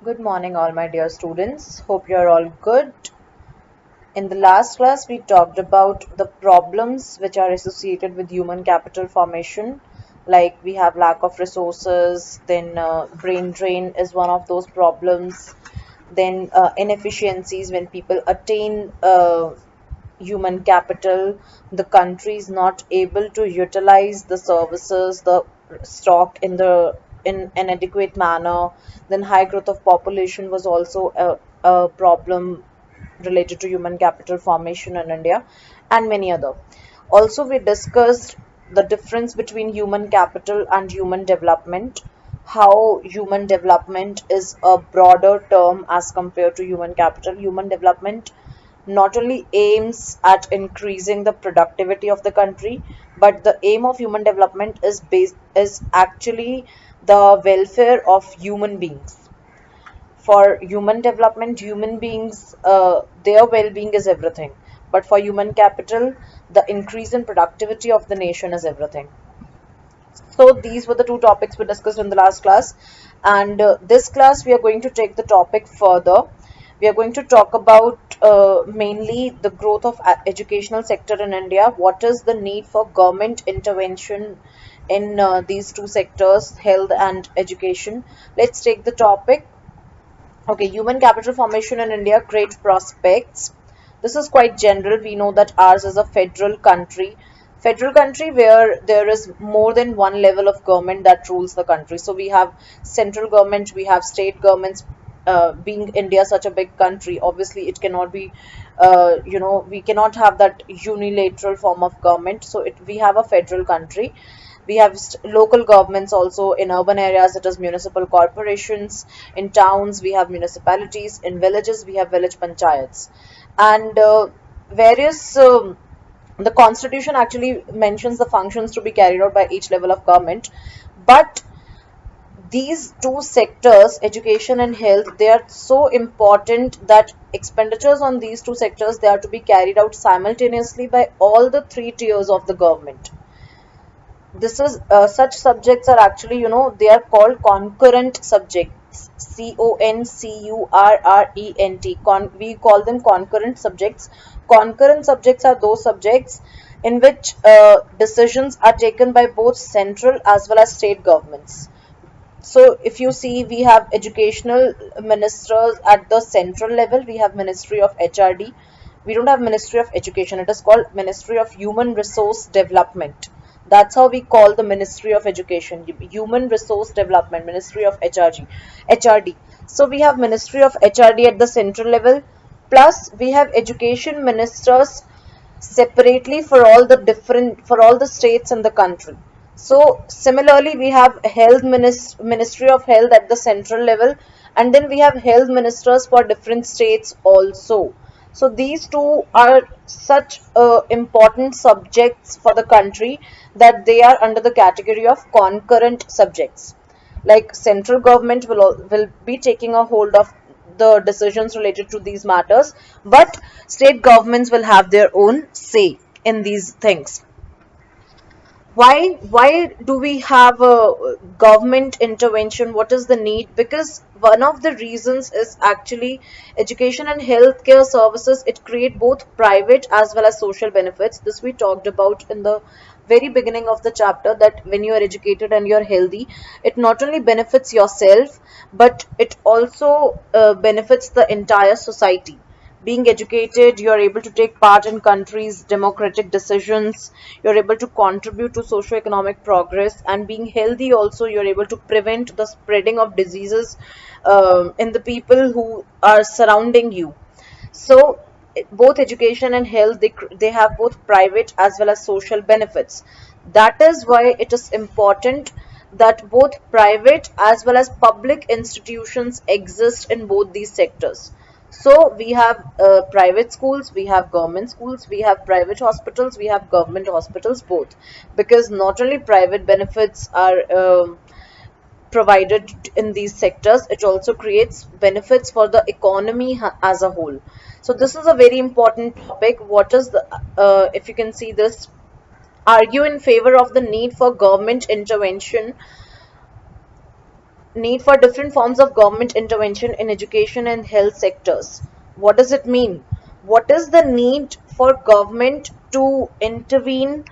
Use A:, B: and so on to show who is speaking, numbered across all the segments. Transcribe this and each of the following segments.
A: Good morning, all my dear students. Hope you're all good. In the last class, we talked about the problems which are associated with human capital formation. Like we have lack of resources, then brain drain is one of those problems, then inefficiencies when people attain human capital, the country is not able to utilize the services, the stock in an adequate manner. Then high growth of population was also a problem related to human capital formation in India, and many other. Also, we discussed the difference between human capital and human development, how human development is a broader term as compared to human capital. Human development not only aims at increasing the productivity of the country, but the aim of human development is actually the welfare of human beings. For human development, human beings, their well-being is everything, but for human capital, the increase in productivity of the nation is everything. So these were the two topics we discussed in the last class, and this class we are going to take the topic further. We are going to talk about mainly the growth of educational sector in India. What is the need for government intervention in these two sectors, health and education? Let's take the topic. Okay, human capital formation in India, great prospects. This is quite general. We know that ours is a federal country where there is more than one level of government that rules the country. So we have central government, we have state governments. Being India such a big country, obviously it cannot be, we cannot have that unilateral form of government. So we have a federal country. We have local governments also in urban areas, it is municipal corporations. In towns, we have municipalities. In villages, we have village panchayats. And various, the constitution actually mentions the functions to be carried out by each level of government. But these two sectors, education and health, they are so important that expenditures on these two sectors, they are to be carried out simultaneously by all the three tiers of the government. This is such subjects are actually, they are called concurrent subjects. We call them concurrent subjects. Concurrent subjects are those subjects in which decisions are taken by both central as well as state governments. So if you see, we have educational ministers at the central level. We have Ministry of HRD. We don't have Ministry of Education. It is called Ministry of Human Resource Development. That's how we call the Ministry of Education, Human Resource Development, Ministry of HRD. So we have Ministry of HRD at the central level. Plus we have education ministers separately for all the states in the country. So similarly, we have Ministry of Health at the central level, and then we have health ministers for different states also. So these two are such important subjects for the country that they are under the category of concurrent subjects. Like central government will be taking a hold of the decisions related to these matters, but state governments will have their own say in these things. Why do we have a government intervention? What is the need? Because one of the reasons is actually education and healthcare services, it create both private as well as social benefits. This we talked about in the very beginning of the chapter, that when you are educated and you're healthy, it not only benefits yourself, but it also benefits the entire society. Being educated, you're able to take part in countries' democratic decisions, you're able to contribute to socio-economic progress, and being healthy also, you're able to prevent the spreading of diseases in the people who are surrounding you. So both education and health, they have both private as well as social benefits. That is why it is important that both private as well as public institutions exist in both these sectors. So we have private schools, we have government schools, we have private hospitals, we have government hospitals, both. Because not only private benefits are provided in these sectors, it also creates benefits for the economy as a whole. So this is a very important topic. What is the, if you can see this, argue in favor of the need for government intervention Need for different forms of government intervention in education and health sectors. What does it mean? What is the need for government to intervene,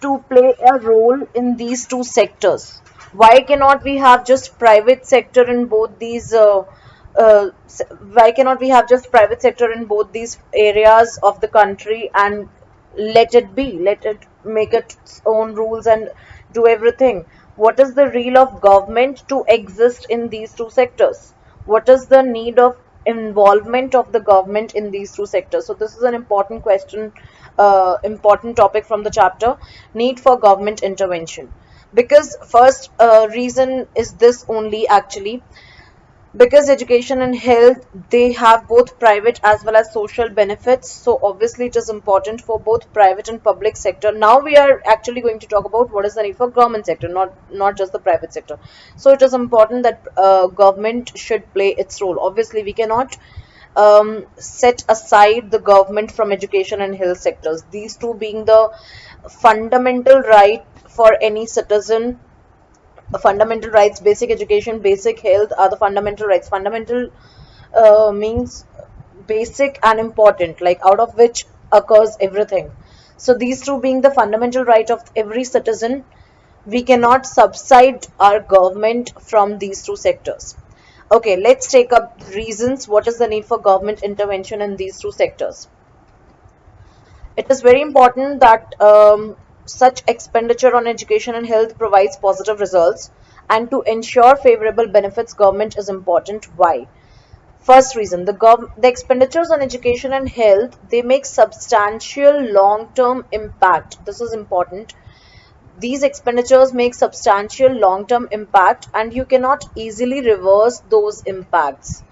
A: to play a role in these two sectors? Why cannot we have just private sector in both these? Why cannot we have just private sector in both these areas of the country and let it be, let it make its own rules and do everything? What is the role of government to exist in these two sectors? What is the need of involvement of the government in these two sectors? So this is an important question, important topic from the chapter, need for government intervention. Because first reason is this only, actually, because education and health, they have both private as well as social benefits, so obviously it is important for both private and public sector. Now we are actually going to talk about what is the need for government sector, not just the private sector. So it is important that government should play its role. Obviously we cannot set aside the government from education and health sectors, these two being the fundamental right for any citizen. Fundamental rights, basic education, basic health are the fundamental rights. Fundamental means basic and important, like out of which occurs everything. So these two being the fundamental right of every citizen, we cannot subside our government from these two sectors. Okay, let's take up reasons. What is the need for government intervention in these two sectors? It is very important that such expenditure on education and health provides positive results, and to ensure favorable benefits, government is important. Why? First reason, the expenditures on education and health, they make substantial long-term impact. This is important. These expenditures make substantial long-term impact, and you cannot easily reverse those impacts.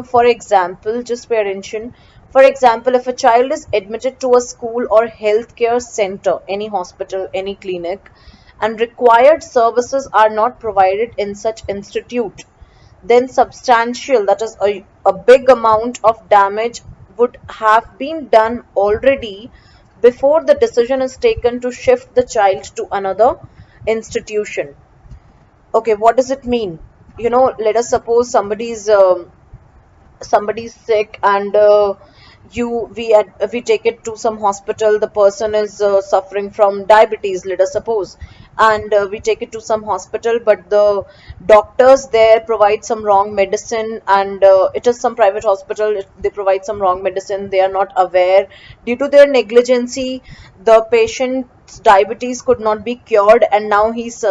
A: For example, just pay attention. For example, if a child is admitted to a school or healthcare center, any hospital, any clinic, and required services are not provided in such institute, then substantial, that is a big amount of damage would have been done already before the decision is taken to shift the child to another institution. Okay, what does it mean? Let us suppose somebody's sick, and you we take it to some hospital. The person is suffering from diabetes, let us suppose, and we take it to some hospital, but the doctors there provide some wrong medicine, and it is some private hospital. They provide some wrong medicine, they are not aware. Due to their negligency, the patient's diabetes could not be cured, and now he's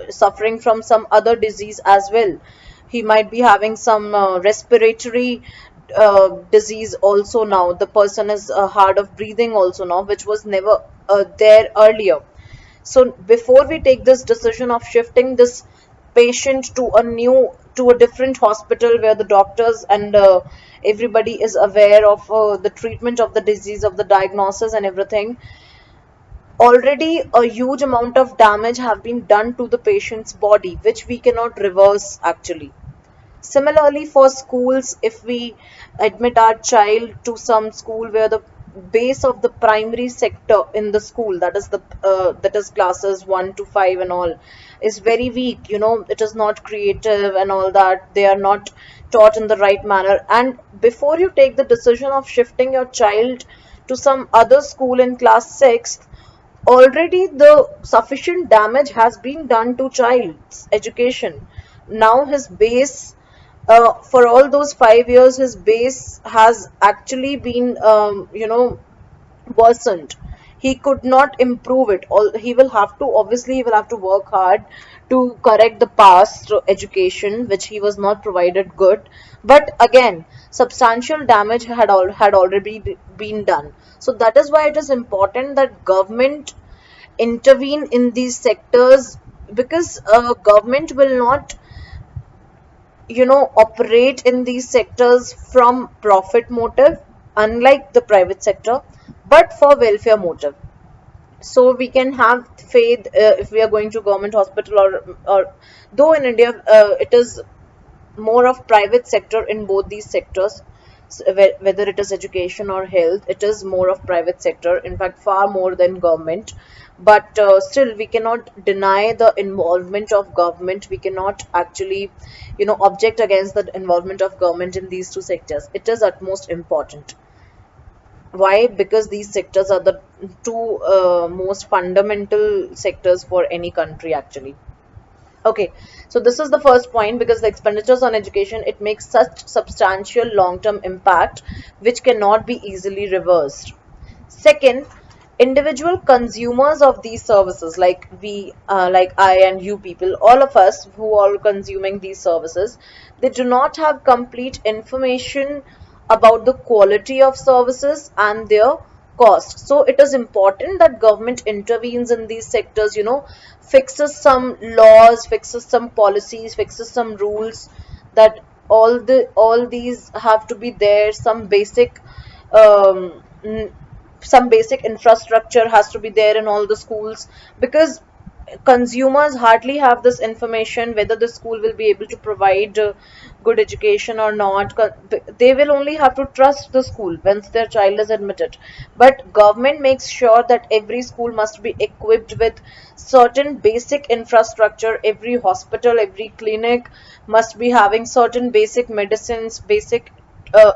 A: suffering from some other disease as well. He might be having some respiratory disease also. Now the person is hard of breathing also now, which was never there earlier. So before we take this decision of shifting this patient to a different hospital where the doctors and everybody is aware of the treatment of the disease, of the diagnosis and everything, already a huge amount of damage have been done to the patient's body, which we cannot reverse actually. Similarly, for schools, if we admit our child to some school where the base of the primary sector in the school, that is classes 1 to 5 and all, is very weak. It is not creative and all that. They are not taught in the right manner. And before you take the decision of shifting your child to some other school in class 6, already the sufficient damage has been done to child's education. Now his base, for all those 5 years, his base has actually been worsened. He could not improve it. All he will have to, obviously he will have to work hard to correct the past education which he was not provided good. But again, substantial damage had already been done. So that is why it is important that government intervene in these sectors, because government will not operate in these sectors from profit motive, unlike the private sector, but for welfare motive. So we can have faith if we are going to government hospital, or though in India it is more of private sector in both these sectors. whether it is education or health, it is more of private sector, in fact far more than government. But still we cannot deny the involvement of government. We cannot actually, object against the involvement of government in these two sectors. It is utmost important. Why? Because these sectors are the two most fundamental sectors for any country actually. Okay, so this is the first point, because the expenditures on education, it makes such substantial long-term impact which cannot be easily reversed. Second, individual consumers of these services, like like I and you people, all of us who are consuming these services, they do not have complete information about the quality of services and their cost. So it is important that government intervenes in these sectors, fixes some laws, fixes some policies, fixes some rules, that all these have to be there. Um, some basic infrastructure has to be there in all the schools, because consumers hardly have this information whether the school will be able to provide good education or not. They will only have to trust the school once their child is admitted. But government makes sure that every school must be equipped with certain basic infrastructure. Every hospital, every clinic must be having certain basic medicines, basic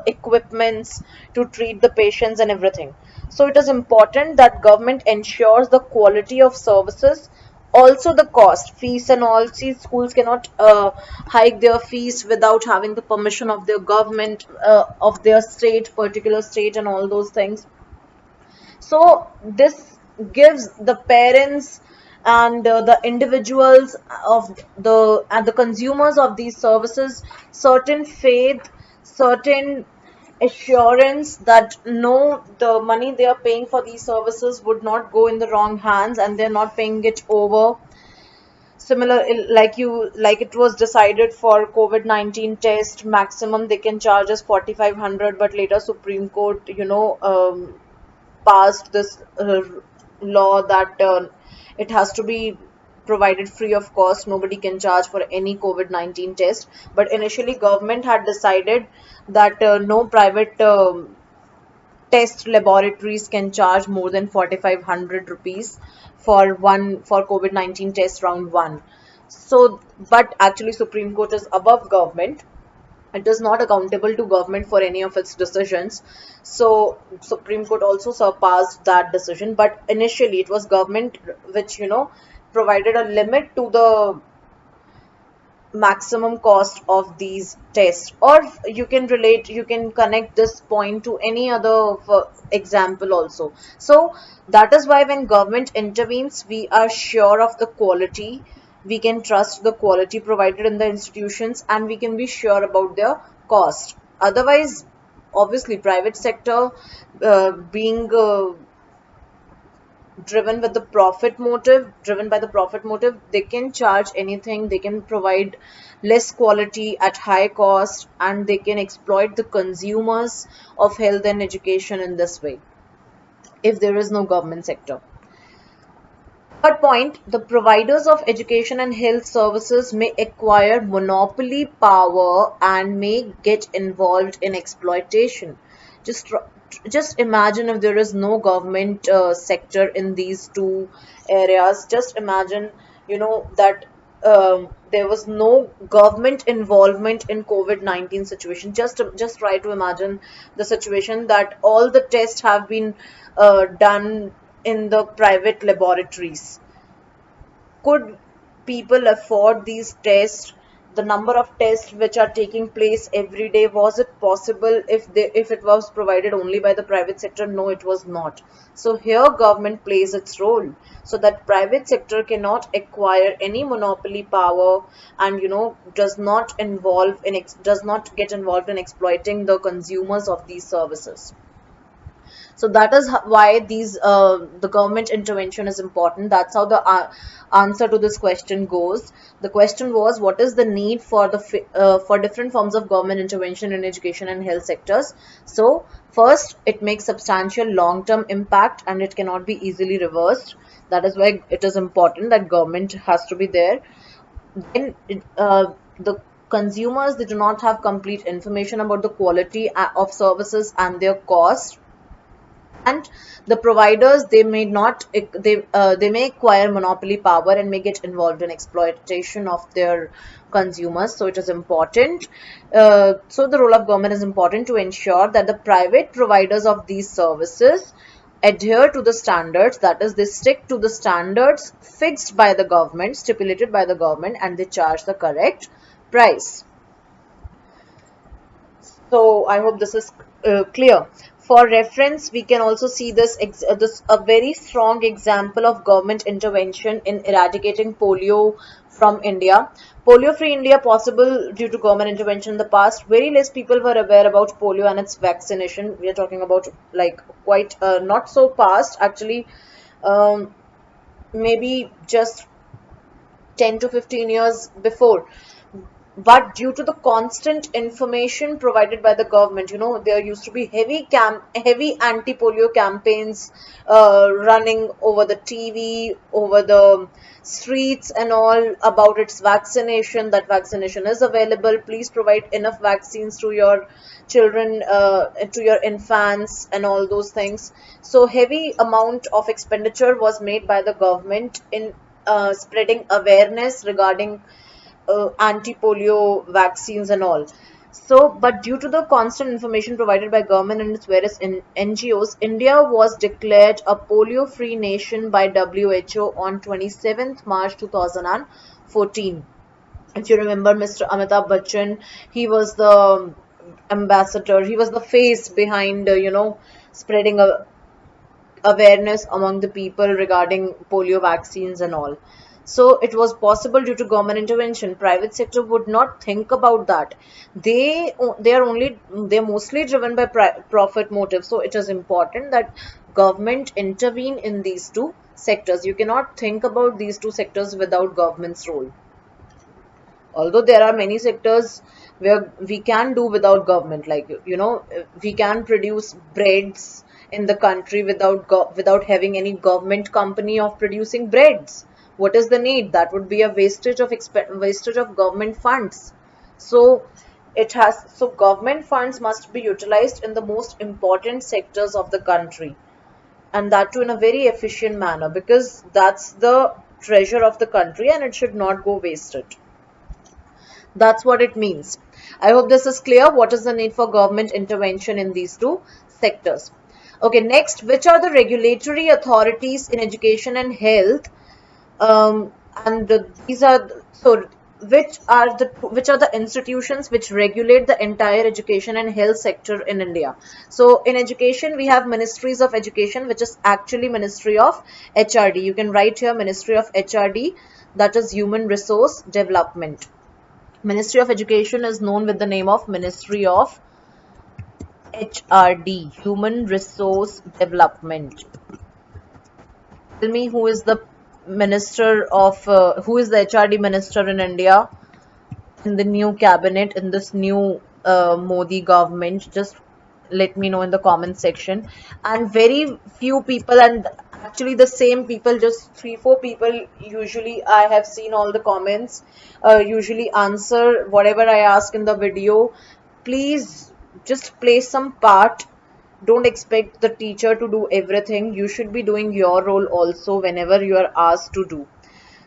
A: equipments to treat the patients and everything. So it is important that government ensures the quality of services, also the cost, fees and all. See, schools cannot hike their fees without having the permission of their government, of their state, particular state, and all those things. So this gives the parents and the individuals of the and the consumers of these services certain faith, certain assurance that no, the money they are paying for these services would not go in the wrong hands, and they're not paying it over. Similar, like it was decided for COVID-19 test, maximum they can charge us 4,500, but later Supreme Court, passed this law that it has to be provided free of cost. Nobody can charge for any COVID-19 test. But initially, government had decided that no private test laboratories can charge more than 4,500 rupees for COVID-19 test round one. So, but actually, Supreme Court is above government. It is not accountable to government for any of its decisions. So Supreme Court also surpassed that decision. But initially it was government which, provided a limit to the maximum cost of these tests. Or you can connect this point to any other example also. So that is why when government intervenes, we are sure of the quality, we can trust the quality provided in the institutions, and we can be sure about their cost. Otherwise, obviously private sector, being driven by the profit motive, they can charge anything, they can provide less quality at high cost, and they can exploit the consumers of health and education in this way if there is no government sector. Third point, the providers of education and health services may acquire monopoly power and may get involved in exploitation. Just, just imagine if there is no government sector in these two areas. Just imagine, that there was no government involvement in COVID-19 situation. Just try to imagine the situation that all the tests have been done in the private laboratories. Could people afford these tests? The number of tests which are taking place every day, was it possible if it was provided only by the private sector? No, it was not. So here government plays its role, so that private sector cannot acquire any monopoly power, and does not get involved in exploiting the consumers of these services. So that is why the government intervention is important. That's how the answer to this question goes. The question was, what is the need for for different forms of government intervention in education and health sectors? So first, it makes substantial long term impact and it cannot be easily reversed. That is why it is important that government has to be there. Then the consumers, they do not have complete information about the quality of services and their cost, and the providers, they may not they may acquire monopoly power and may get involved in exploitation of their consumers. So it is important, so the role of government is important to ensure that the private providers of these services adhere to the standards, that is, they stick to the standards fixed by the government, stipulated by the government, and they charge the correct price. So I hope this is clear. For reference, we can also see this a very strong example of government intervention in eradicating polio from India. Polio-free India possible due to government intervention in the past. Very less people were aware about polio and its vaccination. We are talking about like quite not so past actually, um, maybe just 10 to 15 years before. But due to the constant information provided by the government, there used to be heavy anti-polio campaigns running over the TV, over the streets and all, about its vaccination, that vaccination is available, please provide enough vaccines to your children, to your infants and all those things. So heavy amount of expenditure was made by the government in spreading awareness regarding anti-polio vaccines and all. So, but due to the constant information provided by government and its various NGOs, India was declared a polio-free nation by WHO on 27th March 2014. If you remember Mr. Amitabh Bachchan, he was the ambassador, he was the face behind, spreading awareness among the people regarding polio vaccines and all. So it was possible due to government intervention. Private sector would not think about that. They're mostly driven by profit motive. So it is important that government intervene in these two sectors. You cannot think about these two sectors without government's role. Although there are many sectors where we can do without government, like we can produce breads in the country without having any government company of producing breads. What is the need? That would be a wastage of government funds. So government funds must be utilized in the most important sectors of the country, and that too in a very efficient manner, because that's the treasure of the country and it should not go wasted. That's what it means. I hope this is clear. What is the need for government intervention in these two sectors? Okay, next, which are the regulatory authorities in education and health? And these are so which are the institutions which regulate the entire education and health sector in India? So in education, we have ministries of education, which is actually Ministry of HRD. You can write here Ministry of HRD, that is Human Resource Development. Ministry of Education is known with the name of Ministry of HRD, Human Resource Development. Tell me who is the who is the HRD minister in India in the new cabinet, in this new Modi government? Just let me know in the comment section. And very few people, and actually the same people, just 3-4 people usually, I have seen all the comments, usually answer whatever I ask in the video. Please just play some part. Don't expect the teacher to do everything. You should be doing your role also whenever you are asked to do.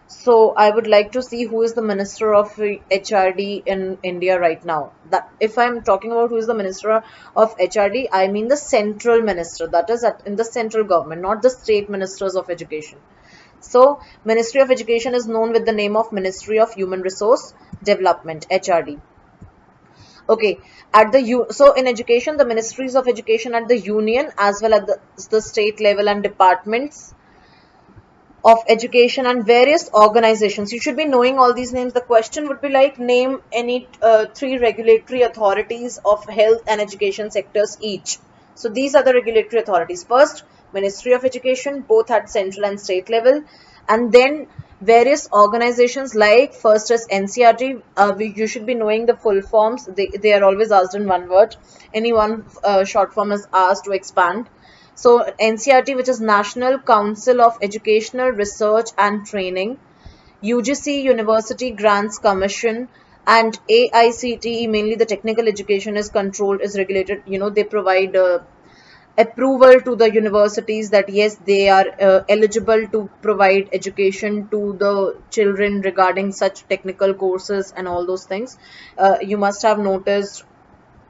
A: So I would like to see who is the Minister of HRD in India right now. That if I'm talking about who is the Minister of HRD, I mean the central minister. That is in the central government, not the state ministers of education. So Ministry of Education is known with the name of Ministry of Human Resource Development, HRD. Okay, so in education, the ministries of education at the union as well as the state level and departments of education and various organizations. You should be knowing all these names. The question would be like, name any 3 regulatory authorities of health and education sectors each. So these are the regulatory authorities. First, Ministry of Education, both at central and state level, and then various organizations like, first is NCERT. You should be knowing the full forms. They are always asked in one word. Any one short form is asked to expand. So NCERT, which is National Council of Educational Research and Training. UGC, University Grants Commission. And AICTE, mainly the technical education, is controlled, is regulated. They provide approval to the universities that yes, they are eligible to provide education to the children regarding such technical courses and all those things. You must have noticed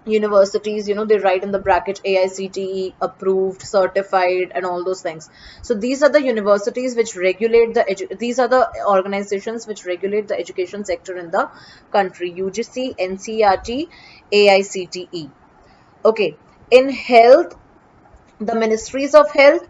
A: universities, they write in the bracket AICTE approved, certified, and all those things. So these are the universities which regulate these are the organizations which regulate the education sector in the country: UGC, NCERT, AICTE. Okay. In health, the ministries of health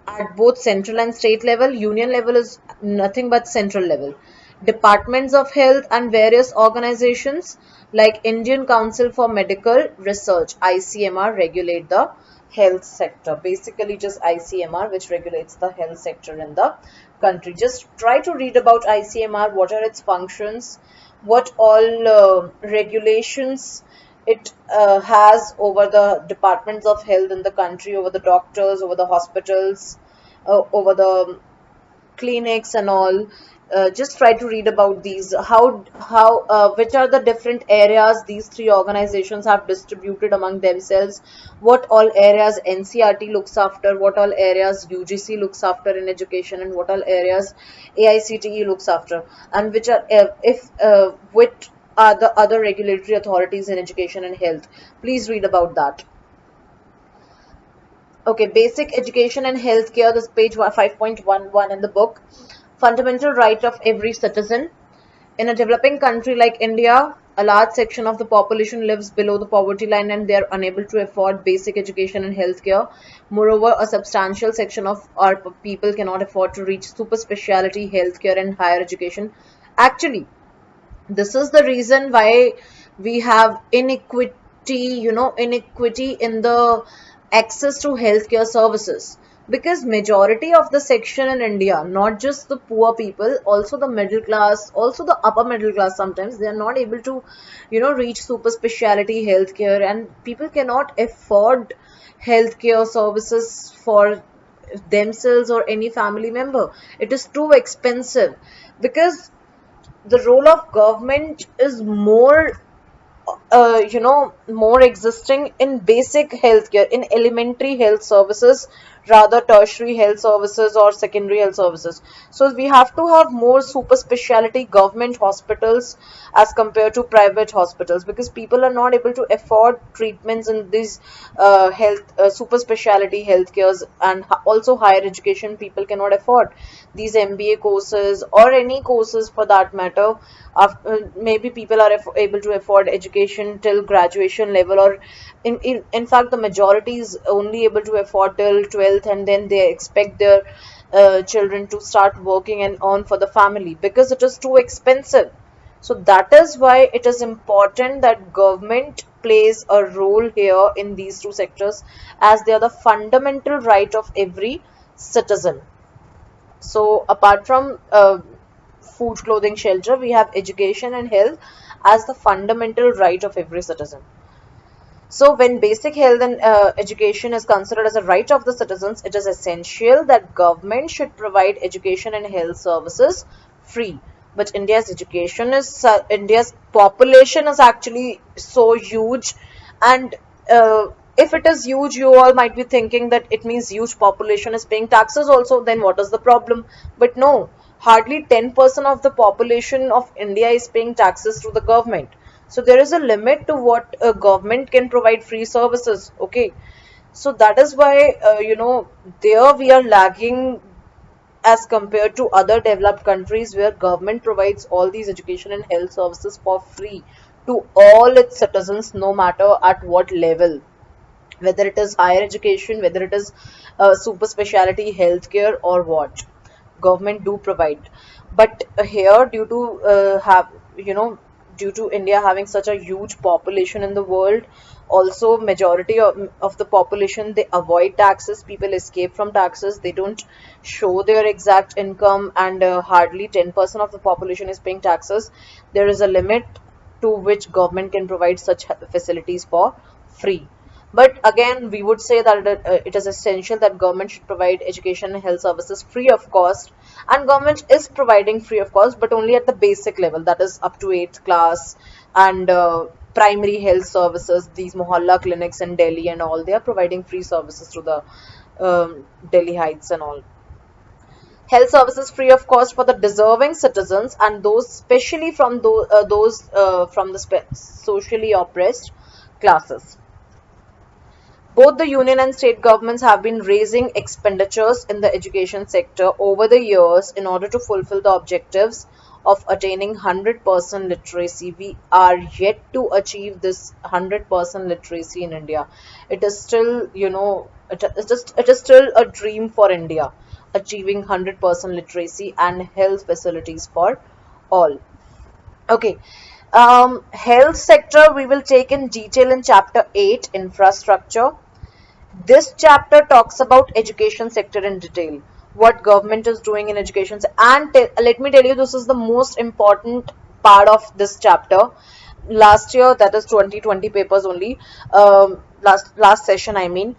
A: at both central and state level. Union level is nothing but central level. Departments of health and various organizations like Indian Council for Medical Research, ICMR, regulate the health sector. Basically just ICMR which regulates the health sector in the country. Just try to read about ICMR, what are its functions, what all regulations it has over the departments of health in the country, over the doctors, over the hospitals, over the clinics and all. Just try to read about these. How which are the different areas these three organizations have distributed among themselves? What all areas NCERT looks after? What all areas UGC looks after in education? And what all areas AICTE looks after? And which are if which are the other regulatory authorities in education and health? Please read about that. Okay, basic education and healthcare. This page 5.11 in the book. Fundamental right of every citizen. In a developing country like India, a large section of the population lives below the poverty line and they are unable to afford basic education and healthcare. Moreover, a substantial section of our people cannot afford to reach super specialty healthcare and higher education. Actually, this is the reason why we have inequity in the access to healthcare services, because majority of the section in India, not just the poor people, also the middle class, also the upper middle class, sometimes they are not able to reach super specialty healthcare, and people cannot afford healthcare services for themselves or any family member. It is too expensive, because the role of government is more existing in basic healthcare, in elementary health services, rather tertiary health services or secondary health services. So we have to have more super specialty government hospitals as compared to private hospitals, because people are not able to afford treatments in these health super specialty healthcares, and also higher education people cannot afford these MBA courses or any courses for that matter. Maybe people are able to afford education till graduation level, or in fact the majority is only able to afford till 12th, and then they expect their children to start working and earn for the family, because it is too expensive. So that is why it is important that government plays a role here in these two sectors, as they are the fundamental right of every citizen. So apart from food, clothing, shelter, we have education and health as the fundamental right of every citizen. So when basic health and education is considered as a right of the citizens, it is essential that government should provide education and health services free. But India's population is actually so huge, and if it is huge, you all might be thinking that it means huge population is paying taxes also. Then what is the problem? But no, hardly 10% of the population of India is paying taxes to the government. So there is a limit to what a government can provide free services. Okay, so that is why there we are lagging as compared to other developed countries, where government provides all these education and health services for free to all its citizens, no matter at what level, whether it is higher education, whether it is super specialty healthcare or what. Government do provide. But here, due to have due to India having such a huge population in the world, also majority of the population, they avoid taxes. People escape from taxes, they don't show their exact income, and hardly 10% of the population is paying taxes. There is a limit to which government can provide such facilities for free. But again, we would say that it is essential that government should provide education and health services free of cost. And government is providing free of cost, but only at the basic level, that is up to 8th class. And primary health services, these mohalla clinics in Delhi and all, they are providing free services to the Delhi Heights and all. Health services free of cost for the deserving citizens, and those especially from those from the socially oppressed classes. Both the union and state governments have been raising expenditures in the education sector over the years in order to fulfill the objectives of attaining 100% literacy. We are yet to achieve this 100% literacy in India. It is still, it is still a dream for India, achieving 100% literacy and health facilities for all. Okay. Health sector we will take in detail in chapter 8, infrastructure. This chapter talks about education sector in detail, what government is doing in education. And let me tell you, this is the most important part of this chapter. Last year, that is 2020 papers only, last session, I mean,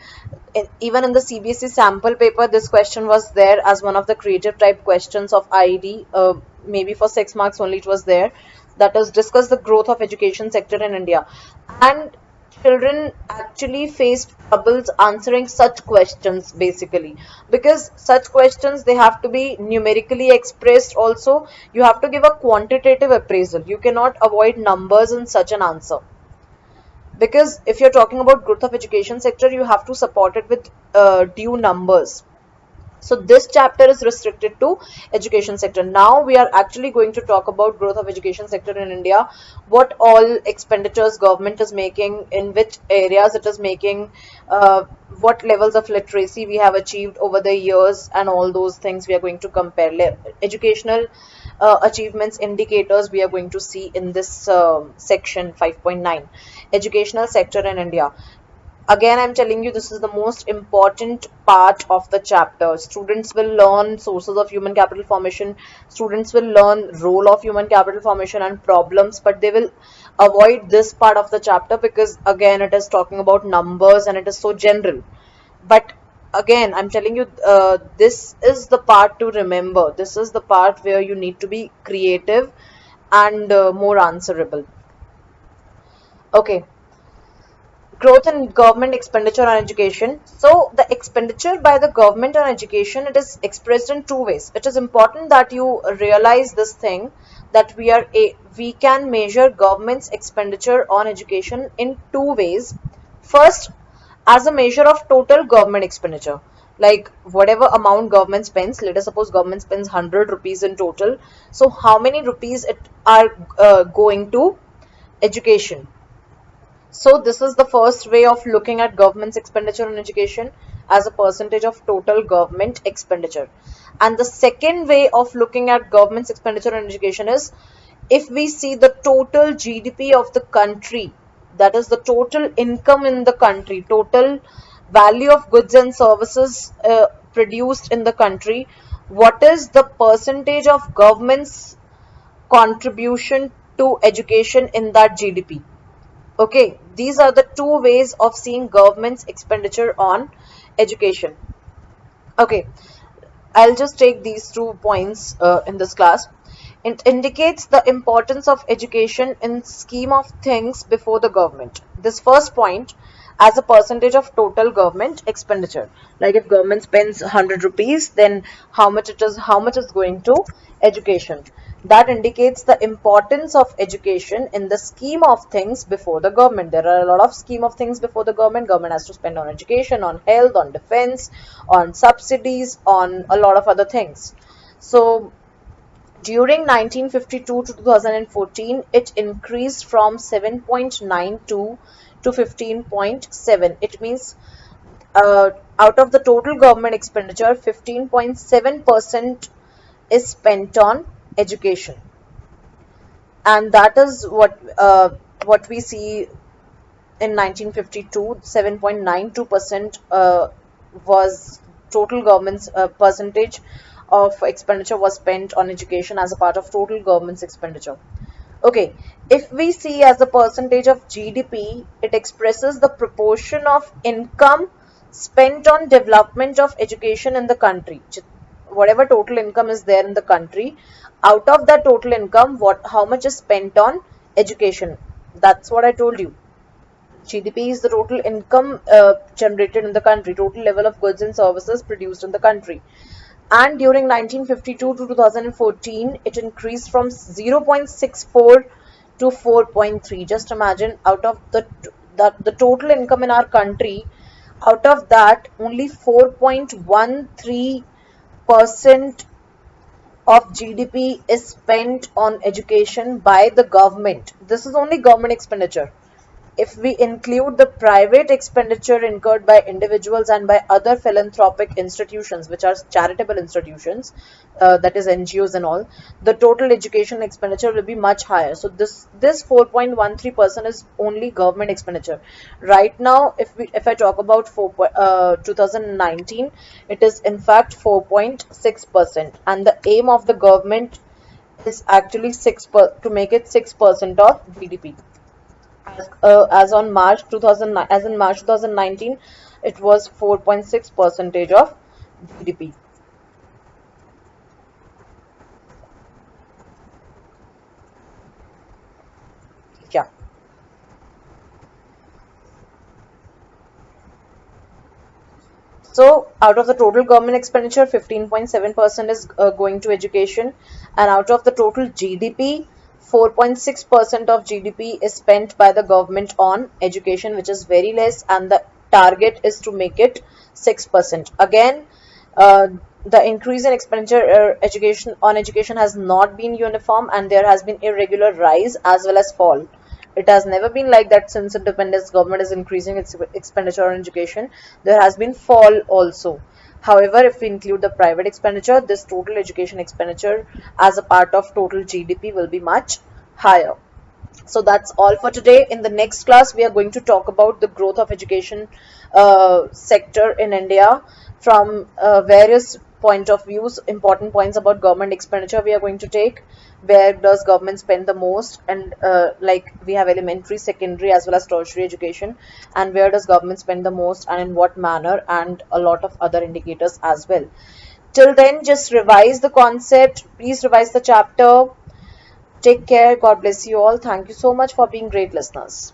A: even in the CBSE sample paper, this question was there as one of the creative type questions of IED. Maybe for 6 marks only it was there. That is, discuss the growth of education sector in India. And children actually faced troubles answering such questions, basically, because such questions, they have to be numerically expressed. Also, you have to give a quantitative appraisal. You cannot avoid numbers in such an answer, because if you're talking about growth of education sector, you have to support it with due numbers. So this chapter is restricted to education sector. Now we are actually going to talk about growth of education sector in India, what all expenditures government is making, in which areas it is making, what levels of literacy we have achieved over the years, and all those things we are going to compare. Educational achievements indicators we are going to see in this section 5.9, educational sector in India. Again, I'm telling you, this is the most important part of the chapter. Students will learn sources of human capital formation, students will learn role of human capital formation and problems, but they will avoid this part of the chapter because again it is talking about numbers and it is so general. But again, I'm telling you, this is the part to remember. This is the part where you need to be creative and more answerable. Okay. Growth in government expenditure on education. So the expenditure by the government on education, it is expressed in two ways. It is important that you realize this thing, that we can measure government's expenditure on education in two ways. First, as a measure of total government expenditure, like whatever amount government spends. Let us suppose government spends 100 rupees in total, so how many rupees it are going to education. So this is the first way of looking at government's expenditure on education, as a percentage of total government expenditure. And the second way of looking at government's expenditure on education is, if we see the total GDP of the country, that is the total income in the country, total value of goods and services produced in the country, what is the percentage of government's contribution to education in that GDP? Okay, these are the two ways of seeing government's expenditure on education. Okay, I'll just take these 2 points in this class. It indicates the importance of education in scheme of things before the government. This first point, as a percentage of total government expenditure. Like if government spends 100 rupees, then how much is going to education. That indicates the importance of education in the scheme of things before the government. There are a lot of scheme of things before the government. Government has to spend on education, on health, on defense, on subsidies, on a lot of other things. So during 1952 to 2014, it increased from 7.92 to 15.7. It means out of the total government expenditure, 15.7% is spent on education. And that is what we see in 1952. 7.92% was total government's percentage of expenditure was spent on education as a part of total government's expenditure. Okay, if we see as a percentage of GDP, it expresses the proportion of income spent on development of education in the country. Whatever total income is there in the country, out of that total income, how much is spent on education? That's what I told you. GDP is the total income generated in the country, total level of goods and services produced in the country. And during 1952 to 2014, it increased from 0.64 to 4.3. Just imagine, out of the total income in our country, out of that, only 4.13% of GDP is spent on education by the government. This is only government expenditure. If we include the private expenditure incurred by individuals and by other philanthropic institutions, which are charitable institutions, that is NGOs and all, the total education expenditure will be much higher. So this 4.13% is only government expenditure. Right now, if I talk about 2019, it is in fact 4.6%, and the aim of the government is actually to make it 6% of GDP. As on March 2009, as in March 2019, it was 4.6 percentage of GDP. Yeah. So out of the total government expenditure, 15.7% is going to education, and out of the total GDP, 4.6% of GDP is spent by the government on education, which is very less, and the target is to make it 6%. Again, uh, the increase in expenditure education has not been uniform, and there has been irregular rise as well as fall. It has never been like that since independence. Government is increasing its expenditure on education. There has been fall also. However, if we include the private expenditure, this total education expenditure as a part of total GDP will be much higher. So that's all for today. In the next class, we are going to talk about the growth of education sector in India from various point of views. Important points about government expenditure we are going to take. Where does government spend the most? And like we have elementary, secondary, as well as tertiary education. And where does government spend the most, and in what manner? And a lot of other indicators as well. Till then, just revise the concept. Please revise the chapter. Take care. God bless you all. Thank you so much for being great listeners.